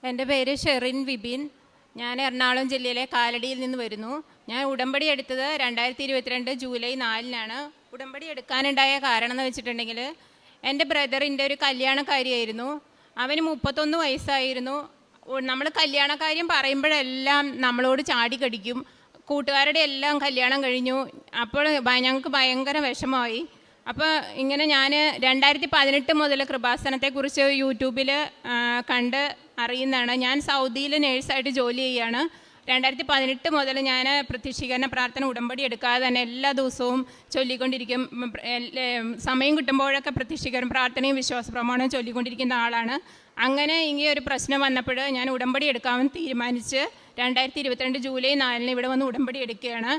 എൻ്റെ പേര് ഷെറിൻ വിപിൻ. ഞാൻ എറണാകുളം ജില്ലയിലെ കാലടിയിൽ നിന്ന് വരുന്നു. ഞാൻ ഉടമ്പടി എടുത്തത് 2022 ജൂലൈ 4-നാണ്. ഉടമ്പടി എടുക്കാനുണ്ടായ കാരണം എന്ന് വെച്ചിട്ടുണ്ടെങ്കിൽ, എൻ്റെ ബ്രദറിൻ്റെ ഒരു കല്യാണക്കാരിയായിരുന്നു. അവന് 31 വയസ്സായിരുന്നു. നമ്മൾ കല്യാണക്കാര്യം പറയുമ്പോഴെല്ലാം നമ്മളോട് ചാടിക്കടിക്കും. കൂട്ടുകാരുടെ എല്ലാം കല്യാണം കഴിഞ്ഞു. അപ്പോൾ ഞങ്ങൾക്ക് ഭയങ്കര വിഷമമായി. അപ്പോൾ ഇങ്ങനെ ഞാൻ 2018 മുതൽ കൃപാസനത്തെക്കുറിച്ച് യൂട്യൂബിൽ കണ്ട് അറിയുന്നതാണ്. ഞാൻ സൗദിയിൽ നേഴ്സായിട്ട് ജോലി ചെയ്യുകയാണ്. 2018 മുതൽ ഞാൻ പ്രത്യക്ഷീകരണ പ്രാർത്ഥന ഉടമ്പടി എടുക്കാതെ തന്നെ എല്ലാ ദിവസവും ചൊല്ലിക്കൊണ്ടിരിക്കും. സമയം കിട്ടുമ്പോഴൊക്കെ പ്രത്യക്ഷീകരണ പ്രാർത്ഥനയും വിശ്വാസ പ്രമാണവും ചൊല്ലിക്കൊണ്ടിരിക്കുന്ന ആളാണ്. അങ്ങനെ ഇങ്ങനെ ഒരു പ്രശ്നം വന്നപ്പോൾ ഞാൻ ഉടമ്പടി എടുക്കാമെന്ന് തീരുമാനിച്ച് 2022 ജൂലൈ 4-ന് ഇവിടെ വന്ന് ഉടമ്പടി എടുക്കുകയാണ്.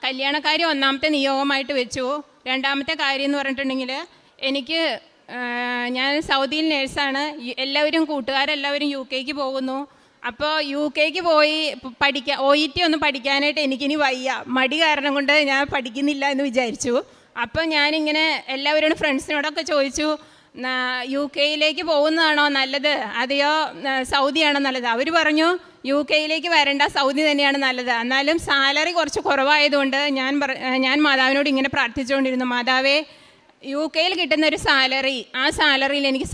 കല്യാണക്കാരി ഒന്നാമത്തെ നിയോഗമായിട്ട് വെച്ചു. രണ്ടാമത്തെ കാര്യം എന്ന് പറഞ്ഞിട്ടുണ്ടെങ്കിൽ, ഞാൻ സൗദിയിൽ നേഴ്സാണ്. എല്ലാവരും കൂട്ടുകാരെല്ലാവരും UK പോകുന്നു. അപ്പോൾ UK പോയി OET ഒന്നും പഠിക്കാനായിട്ട് എനിക്കിനി വയ്യ. മടി കാരണം കൊണ്ട് ഞാൻ പഠിക്കുന്നില്ല എന്ന് വിചാരിച്ചു. അപ്പോൾ ഞാനിങ്ങനെ എല്ലാവരോടും ഫ്രണ്ട്സിനോടൊക്കെ ചോദിച്ചു, UK പോകുന്നതാണോ നല്ലത് അതെയോ സൗദിയാണോ നല്ലത്? അവർ പറഞ്ഞു UK വരണ്ട, സൗദി തന്നെയാണ് നല്ലത്. എന്നാലും സാലറി കുറച്ച് കുറവായതുകൊണ്ട് ഞാൻ മാതാവിനോട് ഇങ്ങനെ പ്രാർത്ഥിച്ചുകൊണ്ടിരുന്നു, മാതാവേ, UK കിട്ടുന്ന ഒരു സാലറി, ആ സാലറിയിൽ എനിക്ക്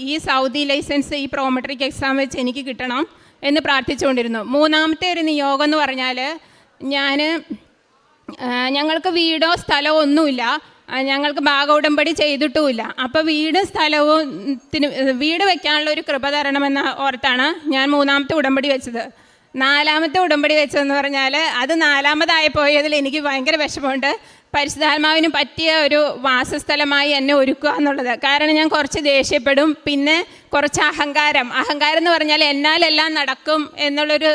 ഈ സൗദി ലൈസൻസ്, ഈ പ്രോമെട്രിക് എക്സാം വെച്ച് എനിക്ക് കിട്ടണം എന്ന് പ്രാർത്ഥിച്ചുകൊണ്ടിരുന്നു. മൂന്നാമത്തെ ഒരു നിയോഗം എന്ന് പറഞ്ഞാൽ, ഞങ്ങൾക്ക് വീടോ സ്ഥലമോ ഒന്നുമില്ല. ഞങ്ങൾക്ക് ഭാഗ ഉടമ്പടി ചെയ്തിട്ടുമില്ല. അപ്പോൾ വീട് വെക്കാനുള്ള ഒരു കൃപ തരണമെന്ന ഓർത്താണ് ഞാൻ മൂന്നാമത്തെ ഉടമ്പടി വെച്ചത്. നാലാമത്തെ ഉടമ്പടി വെച്ചതെന്ന് പറഞ്ഞാൽ, അത് നാലാമതായി പോയതിൽ എനിക്ക് ഭയങ്കര വിഷമമുണ്ട്. പരിശുദ്ധാത്മാവിന് പറ്റിയ ഒരു വാസസ്ഥലമായി എന്നെ ഒരുക്കുക എന്നുള്ളത്. കാരണം ഞാൻ കുറച്ച് ദേഷ്യപ്പെടും, പിന്നെ കുറച്ച് അഹങ്കാരം എന്ന് പറഞ്ഞാൽ എന്നാലെല്ലാം നടക്കും എന്നുള്ളൊരു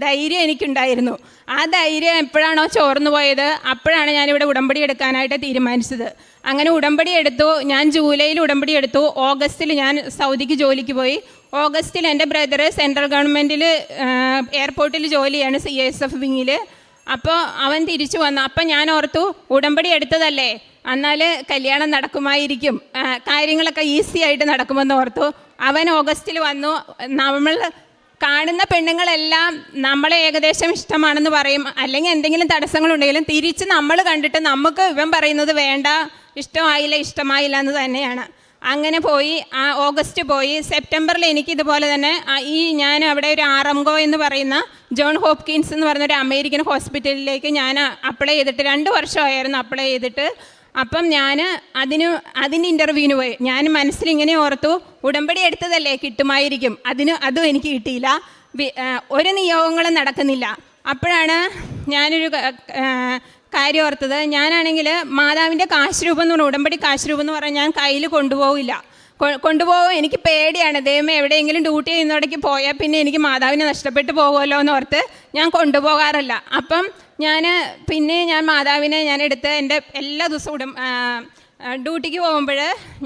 ധൈര്യം എനിക്കുണ്ടായിരുന്നു. ആ ധൈര്യം എപ്പോഴാണോ ചോർന്നു പോയത്, അപ്പോഴാണ് ഞാനിവിടെ ഉടമ്പടി എടുക്കാനായിട്ട് തീരുമാനിച്ചത്. അങ്ങനെ ഉടമ്പടി എടുത്തു. ഞാൻ ജൂലൈയിൽ ഉടമ്പടി എടുത്തു. ഓഗസ്റ്റിൽ ഞാൻ സൗദിക്ക് ജോലിക്ക് പോയി. ഓഗസ്റ്റിൽ എൻ്റെ ബ്രദർ സെൻട്രൽ ഗവൺമെൻറ്റിൽ എയർപോർട്ടിൽ ജോലിയാണ്, CSF വിങ്ങിൽ. അപ്പോൾ അവൻ തിരിച്ചു വന്നു. അപ്പം ഞാൻ ഓർത്തു, ഉടമ്പടി എടുത്തതല്ലേ, എന്നാൽ കല്യാണം നടക്കുമായിരിക്കും, കാര്യങ്ങളൊക്കെ ഈസി ആയിട്ട് നടക്കുമെന്ന് ഓർത്തു. അവൻ ഓഗസ്റ്റിൽ വന്നു. നമ്മൾ കാണുന്ന പെണ്ണുങ്ങളെല്ലാം നമ്മളെ ഏകദേശം ഇഷ്ടമാണെന്ന് പറയും, അല്ലെങ്കിൽ എന്തെങ്കിലും തടസ്സങ്ങളുണ്ടെങ്കിലും തിരിച്ച് നമ്മൾ കണ്ടിട്ട് നമുക്ക് ഇവൻ പറയുന്നത് വേണ്ട, ഇഷ്ടമായില്ല എന്ന് തന്നെയാണ്. അങ്ങനെ പോയി. ഓഗസ്റ്റ് പോയി. സെപ്റ്റംബറിൽ എനിക്കിതുപോലെ തന്നെ ഞാൻ അവിടെ ഒരു ആറംഗോ എന്ന് പറയുന്ന ജോൺ ഹോപ്കിൻസ് എന്ന് പറയുന്ന ഒരു അമേരിക്കൻ ഹോസ്പിറ്റലിലേക്ക് ഞാൻ അപ്ലൈ ചെയ്തിട്ട് 2 വർഷമായിരുന്നു അപ്ലൈ ചെയ്തിട്ട്. അപ്പം ഞാൻ അതിന് ഇൻ്റർവ്യൂവിന് പോയി. ഞാൻ മനസ്സിലിങ്ങനെ ഓർത്തു, ഉടമ്പടി എടുത്തതല്ലേ, കിട്ടുമായിരിക്കും. അതും എനിക്ക് കിട്ടിയില്ല. ഒരു നിയോഗങ്ങളും നടക്കുന്നില്ല. അപ്പോഴാണ് ഞാനൊരു കാര്യം ഓർത്തത്. ഞാനാണെങ്കിൽ മാതാവിൻ്റെ കാശ് രൂപം എന്ന് പറഞ്ഞാൽ, ഉടമ്പടി കാശ് രൂപം എന്ന് പറഞ്ഞാൽ ഞാൻ കയ്യിൽ കൊണ്ടുപോകും. എനിക്ക് പേടിയാണ്. ദൈവമേ, എവിടെയെങ്കിലും ഡ്യൂട്ടി ചെയ്യുന്നിടയ്ക്ക് പോയാൽ പിന്നെ എനിക്ക് മാതാവിനെ നഷ്ടപ്പെട്ടു പോകുമല്ലോ എന്ന് ഓർത്ത് ഞാൻ കൊണ്ടുപോകാറില്ല. അപ്പം ഞാൻ മാതാവിനെ എടുത്ത് എൻ്റെ എല്ലാ ദിവസവും ഡ്യൂട്ടിക്ക് പോകുമ്പോൾ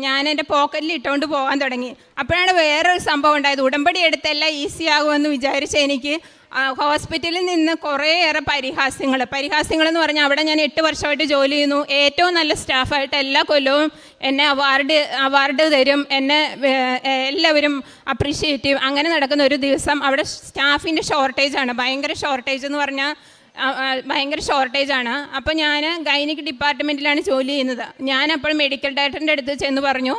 ഞാൻ എൻ്റെ പോക്കറ്റിൽ ഇട്ടുകൊണ്ട് പോകാൻ തുടങ്ങി. അപ്പോഴാണ് വേറൊരു സംഭവം ഉണ്ടായത്. ഉടമ്പടി എടുത്തെല്ലാം ഈസി ആകുമെന്ന് വിചാരിച്ച എനിക്ക് ഹോസ്പിറ്റലിൽ നിന്ന് കുറേയേറെ പരിഹാസ്യങ്ങൾ എന്ന് പറഞ്ഞാൽ, അവിടെ ഞാൻ 8 വർഷമായിട്ട് ജോലി ചെയ്യുന്നു. ഏറ്റവും നല്ല സ്റ്റാഫായിട്ട് എല്ലാ കൊല്ലവും എന്നെ അവാർഡ് തരും. എന്നെ എല്ലാവരും അപ്രീഷിയേറ്റ്. അങ്ങനെ നടക്കുന്ന ഒരു ദിവസം അവിടെ സ്റ്റാഫിൻ്റെ ഷോർട്ടേജാണ്, ഭയങ്കര ഷോർട്ടേജാണ്. അപ്പോൾ ഞാൻ ഗൈനിക് ഡിപ്പാർട്ട്മെൻറ്റിലാണ് ജോലി ചെയ്യുന്നത്. ഞാനപ്പോൾ മെഡിക്കൽ ഡയറക്ടറിൻ്റെ അടുത്ത് ചെന്ന് പറഞ്ഞു,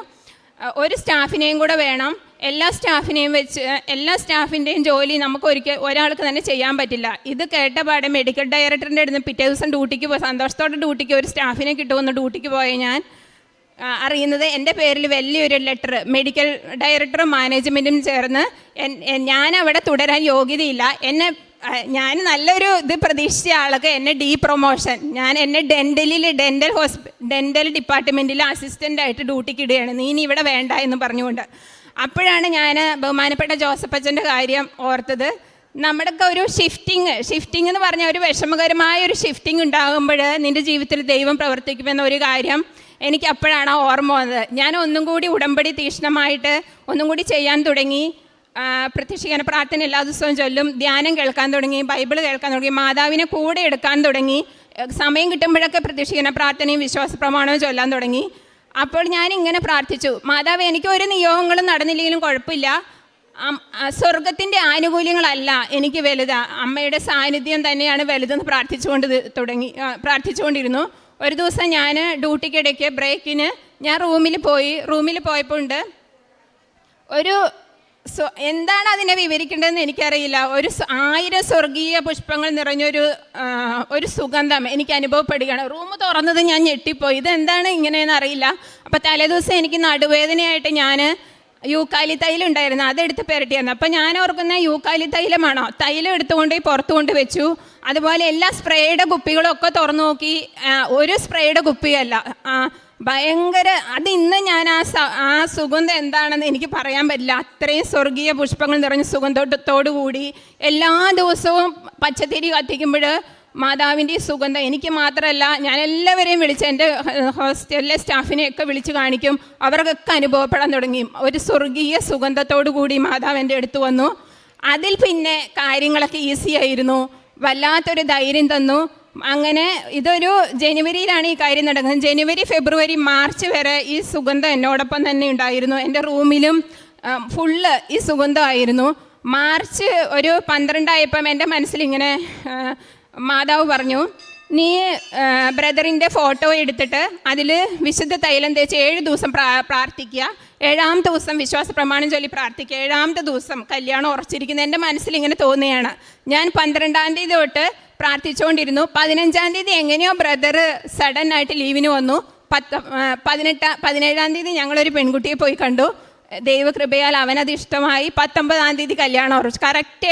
ഒരു സ്റ്റാഫിനെയും കൂടെ വേണം. എല്ലാ സ്റ്റാഫിൻ്റെയും ജോലി നമുക്ക് ഒരാൾക്ക് തന്നെ ചെയ്യാൻ പറ്റില്ല. ഇത് കേട്ടപാടെ മെഡിക്കൽ ഡയറക്ടറിൻ്റെ അടുത്ത് പിറ്റേ ദിവസം സന്തോഷത്തോടെ ഡ്യൂട്ടിക്ക് ഒരു സ്റ്റാഫിനെ കിട്ടുമെന്ന് ഡ്യൂട്ടിക്ക് പോയ ഞാൻ അറിയുന്നത്, എൻ്റെ പേരിൽ വലിയൊരു ലെറ്റർ മെഡിക്കൽ ഡയറക്ടറും മാനേജ്മെൻറ്റും ചേർന്ന് ഞാൻ അവിടെ തുടരാൻ യോഗ്യതയില്ല. ഞാൻ നല്ലൊരു പ്രതീക്ഷിച്ച ആൾക്ക് എന്നെ പ്രൊമോഷൻ, എന്നെ ഡെൻ്റൽ ഡിപ്പാർട്ട്മെൻറ്റിൽ അസിസ്റ്റൻ്റായിട്ട് ഡ്യൂട്ടിക്ക് ഇടുകയാണ്, നീ ഇനി ഇവിടെ വേണ്ട എന്ന് പറഞ്ഞുകൊണ്ട്. അപ്പോഴാണ് ഞാൻ ബഹുമാനപ്പെട്ട ജോസഫ് അച്ഛൻ്റെ കാര്യം ഓർത്തത്. നമ്മുടെയൊക്കെ ഒരു ഷിഫ്റ്റിംഗ് എന്ന് പറഞ്ഞാൽ, ഒരു വിഷമകരമായ ഒരു ഷിഫ്റ്റിംഗ് ഉണ്ടാകുമ്പോൾ നിൻ്റെ ജീവിതത്തിൽ ദൈവം പ്രവർത്തിക്കുമെന്ന ഒരു കാര്യം എനിക്ക് അപ്പോഴാണ് ഓർമ്മ വന്നത്. ഞാൻ ഒന്നും കൂടി ഉടമ്പടി തീക്ഷ്ണമായിട്ട് ഒന്നും കൂടി ചെയ്യാൻ തുടങ്ങി. പ്രത്യക്ഷീകരണ പ്രാർത്ഥന എല്ലാ ദിവസവും ചൊല്ലും, ധ്യാനം കേൾക്കാൻ തുടങ്ങി, ബൈബിൾ കേൾക്കാൻ തുടങ്ങി, മാതാവിനെ കൂടെ എടുക്കാൻ തുടങ്ങി. സമയം കിട്ടുമ്പോഴൊക്കെ പ്രത്യക്ഷീകരണ പ്രാർത്ഥനയും വിശ്വാസ പ്രമാണവും ചൊല്ലാൻ തുടങ്ങി. അപ്പോൾ ഞാൻ ഇങ്ങനെ പ്രാർത്ഥിച്ചു, മാതാവ്, എനിക്ക് ഒരു നിയോഗങ്ങളും നടന്നില്ലെങ്കിലും കുഴപ്പമില്ല, സ്വർഗത്തിൻ്റെ ആനുകൂല്യങ്ങളല്ല എനിക്ക് വലുത്, അമ്മയുടെ സാന്നിധ്യം തന്നെയാണ് വലുതെന്ന് പ്രാർത്ഥിച്ചുകൊണ്ടിരുന്നു. ഒരു ദിവസം ഞാൻ ഡ്യൂട്ടിക്കിടയ്ക്ക് ബ്രേക്കിന് ഞാൻ റൂമിൽ പോയപ്പോൾ ഉണ്ട് ഒരു എന്താണ് അതിനെ വിവരിക്കേണ്ടതെന്ന് എനിക്കറിയില്ല. 1000 സ്വർഗീയ പുഷ്പങ്ങൾ നിറഞ്ഞൊരു സുഗന്ധം എനിക്ക് അനുഭവപ്പെടുകയാണ്. റൂം തുറന്നത് ഞാൻ ഞെട്ടിപ്പോയി, ഇതെന്താണ് ഇങ്ങനെയെന്ന് അറിയില്ല. അപ്പോൾ തലേദിവസം എനിക്ക് നടുവേദനയായിട്ട് ഞാൻ യൂക്കാലി തൈലം ഉണ്ടായിരുന്നു, അതെടുത്ത് പുരട്ടിയായിരുന്നു. അപ്പോൾ ഞാൻ ഓർക്കുന്ന യൂക്കാലി തൈലമാണോ, തൈലം എടുത്തുകൊണ്ട് പുറത്തു കൊണ്ട് വെച്ചു. അതുപോലെ എല്ലാ സ്പ്രേയുടെ കുപ്പികളൊക്കെ തുറന്നു നോക്കി, ഒരു സ്പ്രേയുടെ കുപ്പിയല്ല, ഭയങ്കര അത് ഇന്ന് ഞാൻ ആ സുഗന്ധം എന്താണെന്ന് എനിക്ക് പറയാൻ പറ്റില്ല. അത്രയും സ്വർഗീയ പുഷ്പങ്ങൾ നിറഞ്ഞ സുഗന്ധത്തോടു കൂടി എല്ലാ ദിവസവും പച്ചത്തിരി കത്തിക്കുമ്പോൾ മാതാവിൻ്റെ സുഗന്ധം എനിക്ക് മാത്രമല്ല, ഞാൻ എല്ലാവരെയും വിളിച്ച് എൻ്റെ ഹോസ്റ്റലിലെ സ്റ്റാഫിനെയൊക്കെ വിളിച്ച് കാണിക്കും, അവർക്കൊക്കെ അനുഭവപ്പെടാൻ തുടങ്ങി. ഒരു സ്വർഗീയ സുഗന്ധത്തോടു കൂടി മാതാവ് എൻ്റെ അടുത്ത് വന്നു. അതിൽ പിന്നെ കാര്യങ്ങളൊക്കെ ഈസി ആയിരുന്നു, വല്ലാത്തൊരു ധൈര്യം തന്നു. അങ്ങനെ ഇതൊരു ജനുവരിയിലാണ് ഈ കാര്യം നടക്കുന്നത്. ജനുവരി, ഫെബ്രുവരി, മാർച്ച് വരെ ഈ സുഗന്ധം എന്നോടൊപ്പം തന്നെ ഉണ്ടായിരുന്നു. എൻ്റെ റൂമിലും ഫുള്ള് ഈ സുഗന്ധമായിരുന്നു. മാർച്ച് ഒരു 12 ആയപ്പം എൻ്റെ മനസ്സിലിങ്ങനെ മാതാവ് പറഞ്ഞു, നീ ബ്രദറിൻ്റെ ഫോട്ടോ എടുത്തിട്ട് അതിൽ വിശുദ്ധ തൈലം തേച്ച് 7 ദിവസം പ്രാർത്ഥിക്കുക, 7ാമത്തെ ദിവസം വിശ്വാസ പ്രമാണം ചൊല്ലി പ്രാർത്ഥിക്കുക, 7ാമത്തെ ദിവസം കല്യാണം ഉറച്ചിരിക്കുന്നത് എൻ്റെ മനസ്സിലിങ്ങനെ തോന്നുകയാണ്. ഞാൻ 12-ാം തീയതി തൊട്ട് പ്രാർത്ഥിച്ചുകൊണ്ടിരുന്നു. 15-ാം തീയതി എങ്ങനെയോ ബ്രദർ സഡൻ ആയിട്ട് ലീവിന് വന്നു. 17-ാം തീയതി ഞങ്ങളൊരു പെൺകുട്ടിയെ പോയി കണ്ടു. ദൈവകൃപയാൽ അവനത് ഇഷ്ടമായി. 19-ാം തീയതി കല്യാണം ഉറച്ചു. കറക്റ്റ്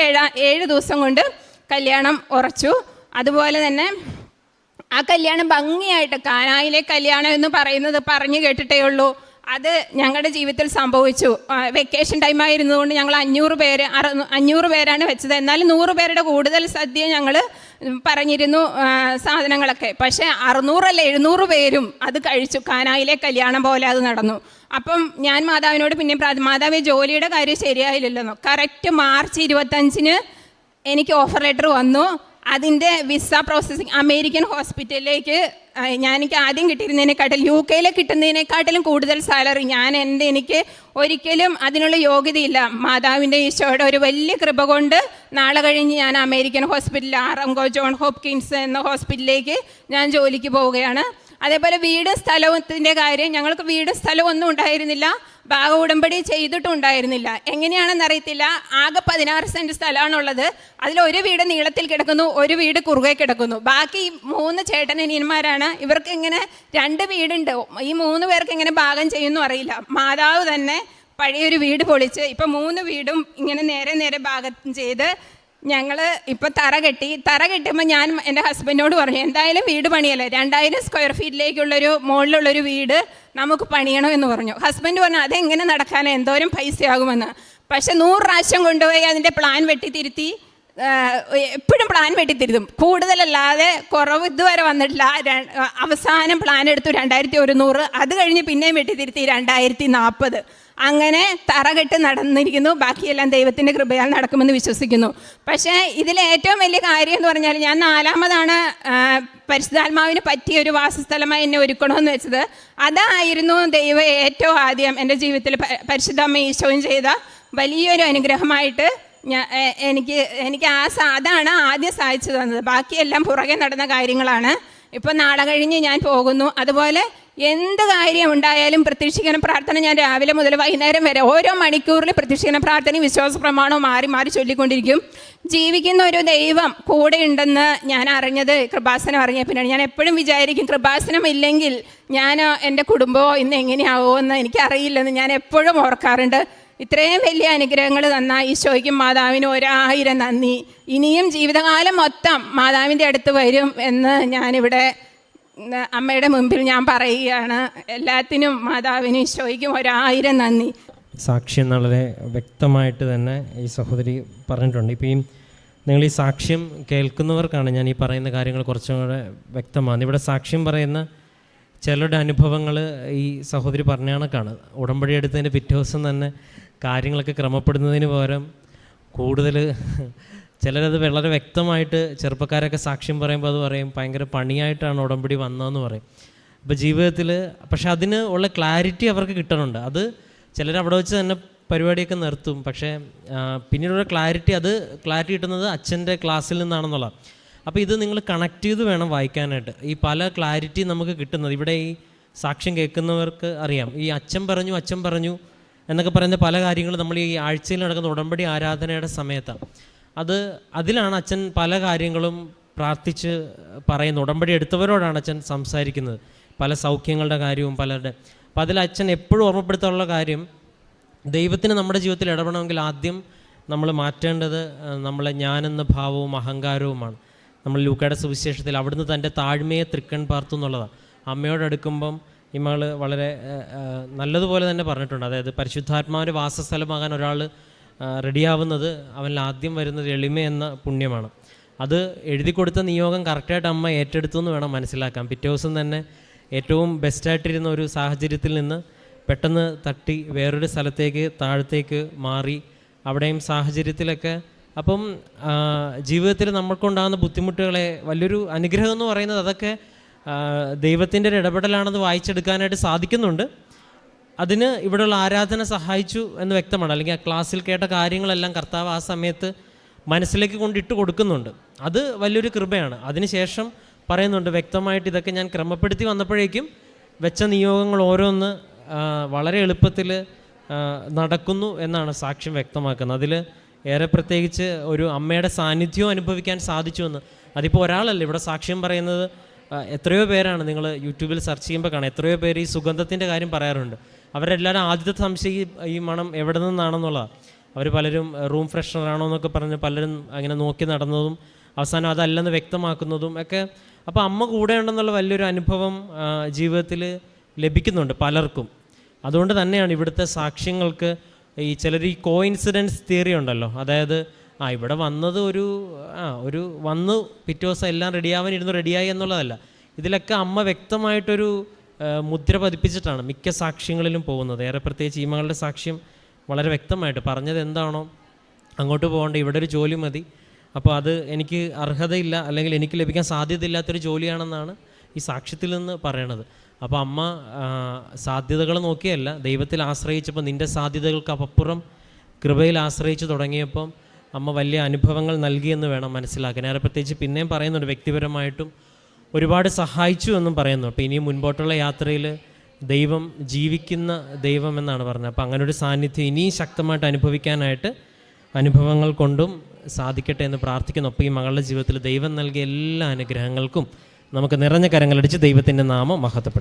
7 ദിവസം കൊണ്ട് കല്യാണം ഉറച്ചു. അതുപോലെ തന്നെ ആ കല്യാണം ഭംഗിയായിട്ട്, കാനായിലെ കല്യാണം എന്ന് പറയുന്നത് പറഞ്ഞു കേട്ടിട്ടേ ഉള്ളൂ, അത് ഞങ്ങളുടെ ജീവിതത്തിൽ സംഭവിച്ചു. വെക്കേഷൻ ടൈമായിരുന്നതുകൊണ്ട് ഞങ്ങൾ 500 പേരാണ് വെച്ചത്. എന്നാലും 100 പേരുടെ കൂടുതൽ സദ്യ ഞങ്ങൾ പറഞ്ഞിരുന്നു സാധനങ്ങളൊക്കെ. പക്ഷേ 600 അല്ല 700 പേരും അത് കഴിച്ചു. കാനായിലെ കല്യാണം പോലെ അത് നടന്നു. അപ്പം ഞാൻ മാതാവിനോട് പിന്നെ മാതാവേ, ജോലിയുടെ കാര്യം ശരിയായില്ലല്ലോ. കറക്റ്റ് മാർച്ച് 25-ന് എനിക്ക് ഓഫർ ലെറ്റർ വന്നു. അതിൻ്റെ വിസ പ്രോസസ്സിങ് അമേരിക്കൻ ഹോസ്പിറ്റലിലേക്ക് എനിക്ക് ആദ്യം കിട്ടിയിരുന്നതിനെക്കാട്ടിലും UK കിട്ടുന്നതിനെക്കാട്ടിലും കൂടുതൽ സാലറി. എനിക്ക് ഒരിക്കലും അതിനുള്ള യോഗ്യതയില്ല. മാതാവിൻ്റെ ഈശോയുടെ ഒരു വലിയ കൃപ കൊണ്ട് നാളെ കഴിഞ്ഞ് ഞാൻ അമേരിക്കൻ ഹോസ്പിറ്റലിൽ ആറംഗോ ജോൺ ഹോപ്കിൻസ് എന്ന ഹോസ്പിറ്റലിലേക്ക് ഞാൻ ജോലിക്ക് പോവുകയാണ്. അതേപോലെ വീടും സ്ഥലത്തിൻ്റെ കാര്യം, ഞങ്ങൾക്ക് വീടും സ്ഥലവും ഒന്നും ഉണ്ടായിരുന്നില്ല, ഭാഗ ഉടമ്പടി ചെയ്തിട്ടുണ്ടായിരുന്നില്ല. എങ്ങനെയാണെന്നറിയത്തില്ല. ആകെ 16 സെൻറ്റ് സ്ഥലമാണുള്ളത്. അതിലൊരു വീട് നീളത്തിൽ കിടക്കുന്നു, ഒരു വീട് കുറുകെ കിടക്കുന്നു. ബാക്കി 3 ചേട്ടനനിയന്മാരാണ്. ഇവർക്ക് ഇങ്ങനെ 2 വീടുണ്ട്. ഈ 3 പേർക്ക് എങ്ങനെ ഭാഗം ചെയ്യുന്നു അറിയില്ല. മാതാവ് തന്നെ പഴയൊരു വീട് പൊളിച്ച് ഇപ്പം 3 വീടും ഇങ്ങനെ നേരെ ഭാഗം ചെയ്ത് ഞങ്ങൾ ഇപ്പോൾ തറ കെട്ടുമ്പോൾ ഞാൻ എൻ്റെ ഹസ്ബൻഡിനോട് പറഞ്ഞു, എന്തായാലും വീട് പണിയല്ലേ, 2000 സ്ക്വയർ ഫീറ്റിലേക്കുള്ളൊരു മുകളിലുള്ളൊരു വീട് നമുക്ക് പണിയണമെന്ന് പറഞ്ഞു. ഹസ്ബൻഡ് പറഞ്ഞു, അതെങ്ങനെ നടക്കാനോ, എന്തോരം പൈസയാകുമെന്ന്. പക്ഷെ 100 പ്രാവശ്യം കൊണ്ടുപോയി അതിൻ്റെ പ്ലാൻ വെട്ടിത്തിരുത്തി, എപ്പോഴും പ്ലാൻ വെട്ടിത്തിരുത്തും, കൂടുതലല്ലാതെ കുറവ് ഇതുവരെ വന്നിട്ടില്ല. അവസാനം പ്ലാൻ എടുത്തു 2100, അത് കഴിഞ്ഞ് പിന്നെയും വെട്ടിത്തിരുത്തി 2040. അങ്ങനെ തറകെട്ട് നടന്നിരിക്കുന്നു. ബാക്കിയെല്ലാം ദൈവത്തിൻ്റെ കൃപയാൽ നടക്കുമെന്ന് വിശ്വസിക്കുന്നു. പക്ഷേ ഇതിലെ ഏറ്റവും വലിയ കാര്യം എന്ന് പറഞ്ഞാൽ, ഞാൻ 4ാമതാണ് പരിശുദ്ധാത്മാവിന് പറ്റിയ ഒരു വാസസ്ഥലമായി എന്നെ ഒരുക്കണമെന്ന് വെച്ചത്. അതായിരുന്നു ദൈവം ഏറ്റവും ആദ്യം എൻ്റെ ജീവിതത്തിൽ പരിശുദ്ധമ്മ ഈശോയും ചെയ്ത വലിയൊരു അനുഗ്രഹമായിട്ട് എനിക്ക് അതാണ് ആദ്യം സാധിച്ചു തന്നത്. ബാക്കിയെല്ലാം പുറകെ നടന്ന കാര്യങ്ങളാണ്. ഇപ്പം നാളെ കഴിഞ്ഞ് ഞാൻ പോകുന്നു. അതുപോലെ എന്ത് കാര്യം ഉണ്ടായാലും പ്രത്യക്ഷീകരണ പ്രാർത്ഥന ഞാൻ രാവിലെ മുതൽ വൈകുന്നേരം വരെ ഓരോ മണിക്കൂറിൽ പ്രത്യക്ഷീകരണ പ്രാർത്ഥനയും വിശ്വാസ പ്രമാണവും മാറി ചൊല്ലിക്കൊണ്ടിരിക്കും. ജീവിക്കുന്ന ഒരു ദൈവം കൂടെ ഉണ്ടെന്ന് ഞാൻ അറിഞ്ഞത് കൃപാസനം അറിഞ്ഞ പിന്നെയാണ്. ഞാൻ എപ്പോഴും വിചാരിക്കും, കൃപാസനം ഇല്ലെങ്കിൽ ഞാൻ എൻ്റെ കുടുംബമോ ഇന്ന് എങ്ങനെയാവുമോ എന്ന് എനിക്കറിയില്ലെന്ന് ഞാൻ എപ്പോഴും ഓർക്കാറുണ്ട്. ഇത്രയും വലിയ അനുഗ്രഹങ്ങൾ തന്ന ഈശോയ്ക്കും മാതാവിനും 1000 നന്ദി. ഇനിയും ജീവിതകാലം മൊത്തം മാതാവിൻ്റെ അടുത്ത് വരും എന്ന് ഞാനിവിടെ അമ്മയുടെ മുമ്പിൽ ഞാൻ പറയുകയാണ്. എല്ലാത്തിനും മാതാവിനും ഈശോയ്ക്കും 1000 നന്ദി. സാക്ഷ്യം വളരെ വ്യക്തമായിട്ട് തന്നെ ഈ സഹോദരി പറഞ്ഞിട്ടുണ്ട്. ഇപ്പം നിങ്ങൾ ഈ സാക്ഷ്യം കേൾക്കുന്നവർക്കാണ് ഞാൻ ഈ പറയുന്ന കാര്യങ്ങൾ കുറച്ചും കൂടെ വ്യക്തമാണ്. ഇവിടെ സാക്ഷ്യം പറയുന്ന ചിലരുടെ അനുഭവങ്ങൾ ഈ സഹോദരി പറഞ്ഞ കണക്കാണ്. ഉടമ്പടി എടുത്തതിൻ്റെ പിറ്റേ ദിവസം തന്നെ കാര്യങ്ങളൊക്കെ ക്രമപ്പെടുന്നതിന് പകരം കൂടുതൽ ചിലരത് വളരെ വ്യക്തമായിട്ട് ചെറുപ്പക്കാരൊക്കെ സാക്ഷ്യം പറയുമ്പോൾ അത് പറയും ഭയങ്കര പണിയായിട്ടാണ് ഉടമ്പടി വന്നതെന്ന് പറയും. അപ്പോൾ ജീവിതത്തിൽ പക്ഷെ അതിന് ഉള്ള ക്ലാരിറ്റി അവർക്ക് കിട്ടണുണ്ട്. അത് ചിലർ അവിടെ വെച്ച് തന്നെ പരിപാടിയൊക്കെ നിർത്തും. പക്ഷേ പിന്നീടുള്ള ക്ലാരിറ്റി കിട്ടുന്നത് അച്ഛൻ്റെ ക്ലാസ്സിൽ നിന്നാണെന്നുള്ളതാണ്. അപ്പോൾ ഇത് നിങ്ങൾ കണക്ട് ചെയ്ത് വേണം വായിക്കാനായിട്ട്. ഈ പല ക്ലാരിറ്റി നമുക്ക് കിട്ടുന്നത് ഇവിടെ ഈ സാക്ഷ്യം കേൾക്കുന്നവർക്ക് അറിയാം. ഈ അച്ഛൻ പറഞ്ഞു എന്നൊക്കെ പറയുന്ന പല കാര്യങ്ങളും നമ്മൾ ഈ ആഴ്ചയിൽ നടക്കുന്ന ഉടമ്പടി ആരാധനയുടെ സമയത്താണ്. അതിലാണ് അച്ഛൻ പല കാര്യങ്ങളും പ്രാർത്ഥിച്ച് പറയുന്നത്. ഉടമ്പടി എടുത്തവരോടാണ് അച്ഛൻ സംസാരിക്കുന്നത്, പല സൗഖ്യങ്ങളുടെ കാര്യവും പലരുടെ. അപ്പോൾ അതിൽ അച്ഛൻ എപ്പോഴും ഓർമ്മപ്പെടുത്താനുള്ള കാര്യം, ദൈവത്തിന് നമ്മുടെ ജീവിതത്തിൽ ഇടപെടണമെങ്കിൽ ആദ്യം നമ്മൾ മാറ്റേണ്ടത് നമ്മളെ ഞാനെന്ന ഭാവവും അഹങ്കാരവുമാണ്. നമ്മൾ ലൂക്കയുടെ സുവിശേഷത്തിൽ അവിടുന്ന് തൻ്റെ താഴ്മയെ തൃക്കൺ പാർത്തു എന്നുള്ളതാണ്. അമ്മയോടടുക്കുമ്പം ഈ മകൾ വളരെ നല്ലതുപോലെ തന്നെ പറഞ്ഞിട്ടുണ്ട്. അതായത് പരിശുദ്ധാത്മാവിൻ്റെ വാസസ്ഥലമാകാൻ ഒരാൾ റെഡിയാവുന്നത് അവനിൽ ആദ്യം വരുന്നത് എളിമ എന്ന പുണ്യമാണ്. അത് എഴുതി കൊടുത്ത നിയോഗം കറക്റ്റായിട്ട് അമ്മ ഏറ്റെടുത്തു എന്ന് വേണം മനസ്സിലാക്കാം. പിറ്റേ ദിവസം തന്നെ ഏറ്റവും ബെസ്റ്റായിട്ടിരുന്ന ഒരു സാഹചര്യത്തിൽ നിന്ന് പെട്ടെന്ന് തട്ടി വേറൊരു സ്ഥലത്തേക്ക് താഴത്തേക്ക് മാറി. അവിടെയും സാഹചര്യത്തിലൊക്കെ അപ്പം ജീവിതത്തിൽ നമ്മൾക്കുണ്ടാകുന്ന ബുദ്ധിമുട്ടുകളെ വലിയൊരു അനുഗ്രഹം എന്ന് പറയുന്നത് അതൊക്കെ ദൈവത്തിൻ്റെ ഒരു ഇടപെടലാണെന്ന് വായിച്ചെടുക്കാനായിട്ട് സാധിക്കുന്നുണ്ട്. അതിന് ഇവിടെയുള്ള ആരാധന സഹായിച്ചു എന്ന് വ്യക്തമാണ്. അല്ലെങ്കിൽ ആ ക്ലാസ്സിൽ കേട്ട കാര്യങ്ങളെല്ലാം കർത്താവ് ആ സമയത്ത് മനസ്സിലേക്ക് കൊണ്ടിട്ട് കൊടുക്കുന്നുണ്ട്. അത് വലിയൊരു കൃപയാണ്. അതിനുശേഷം പറയുന്നുണ്ട് വ്യക്തമായിട്ട് ഇതൊക്കെ ഞാൻ ക്രമപ്പെടുത്തി വന്നപ്പോഴേക്കും വെച്ച നിയോഗങ്ങൾ ഓരോന്ന് വളരെ എളുപ്പത്തിൽ നടക്കുന്നു എന്നാണ് സാക്ഷ്യം വ്യക്തമാക്കുന്നത്. അതിൽ ഏറെ പ്രത്യേകിച്ച് ഒരു അമ്മയുടെ സാന്നിധ്യവും അനുഭവിക്കാൻ സാധിച്ചു എന്ന്. അതിപ്പോൾ ഒരാളല്ല ഇവിടെ സാക്ഷ്യം പറയുന്നത്, എത്രയോ പേരാണ്. നിങ്ങൾ യൂട്യൂബിൽ സെർച്ച് ചെയ്യുമ്പോൾ കാണാം, എത്രയോ പേര് ഈ സുഗന്ധത്തിൻ്റെ കാര്യം പറയാറുണ്ട്. അവരെല്ലാവരും ആദ്യത്തെ സംശയം ഈ മണം എവിടെ നിന്നാണെന്നുള്ളതാണ്. അവർ പലരും റൂം ഫ്രഷ്നറാണോ എന്നൊക്കെ പറഞ്ഞ് പലരും അങ്ങനെ നോക്കി നടന്നതും അവസാനം അതല്ലെന്ന് വ്യക്തമാക്കുന്നതും ഒക്കെ. അപ്പോൾ അമ്മ കൂടെ ഉണ്ടെന്നുള്ള വലിയൊരു അനുഭവം ജീവിതത്തിൽ ലഭിക്കുന്നുണ്ട് പലർക്കും. അതുകൊണ്ട് തന്നെയാണ് ഇവിടുത്തെ സാക്ഷ്യങ്ങൾക്ക് ഈ ചിലർ ഈ കോയിൻസിഡൻസ് തിയറി ഉണ്ടല്ലോ, അതായത് ഇവിടെ വന്നത് ഒരു വന്നു പിറ്റേ ദിവസം എല്ലാം റെഡിയായി എന്നുള്ളതല്ല. ഇതിലൊക്കെ അമ്മ വ്യക്തമായിട്ടൊരു മുദ്ര പതിപ്പിച്ചിട്ടാണ് മിക്ക സാക്ഷ്യങ്ങളിലും പോകുന്നത്. ഏറെ പ്രത്യേകിച്ച് ഈ മകളുടെ സാക്ഷ്യം വളരെ വ്യക്തമായിട്ട് പറഞ്ഞത് എന്താണോ അങ്ങോട്ട് പോകേണ്ട, ഇവിടെ ഒരു ജോലി മതി, അപ്പോൾ അത് എനിക്ക് അർഹതയില്ല അല്ലെങ്കിൽ എനിക്ക് ലഭിക്കാൻ സാധ്യതയില്ലാത്തൊരു ജോലിയാണെന്നാണ് ഈ സാക്ഷ്യത്തിൽ നിന്ന് പറയണത്. അപ്പോൾ അമ്മ സാധ്യതകൾ നോക്കിയല്ല, ദൈവത്തിൽ ആശ്രയിച്ചപ്പോൾ നിൻ്റെ സാധ്യതകൾക്ക് അപ്പുറം കൃപയിൽ ആശ്രയിച്ച് തുടങ്ങിയപ്പം അമ്മ വലിയ അനുഭവങ്ങൾ നൽകിയെന്ന് വേണം മനസ്സിലാക്കാൻ. ഏറെ പ്രത്യേകിച്ച് പിന്നെയും പറയുന്നുണ്ട് വ്യക്തിപരമായിട്ടും ഒരുപാട് സഹായിച്ചു എന്നും പറയുന്നു. അപ്പോൾ ഇനിയും മുൻപോട്ടുള്ള യാത്രയിൽ ദൈവം ജീവിക്കുന്ന ദൈവം എന്നാണ് പറഞ്ഞത്. അപ്പോൾ അങ്ങനെ ഒരു സാന്നിധ്യം ഇനിയും ശക്തമായിട്ട് അനുഭവിക്കാനായിട്ട് അനുഭവങ്ങൾ കൊണ്ടും സാധിക്കട്ടെ എന്ന് പ്രാർത്ഥിക്കുന്നു. അപ്പോൾ ഈ മകളുടെ ജീവിതത്തിൽ ദൈവം നൽകിയ എല്ലാ അനുഗ്രഹങ്ങൾക്കും നമുക്ക് നിറഞ്ഞ കരങ്ങളടിച്ച് ദൈവത്തിൻ്റെ നാമം മഹത്വപ്പെടുത്തും.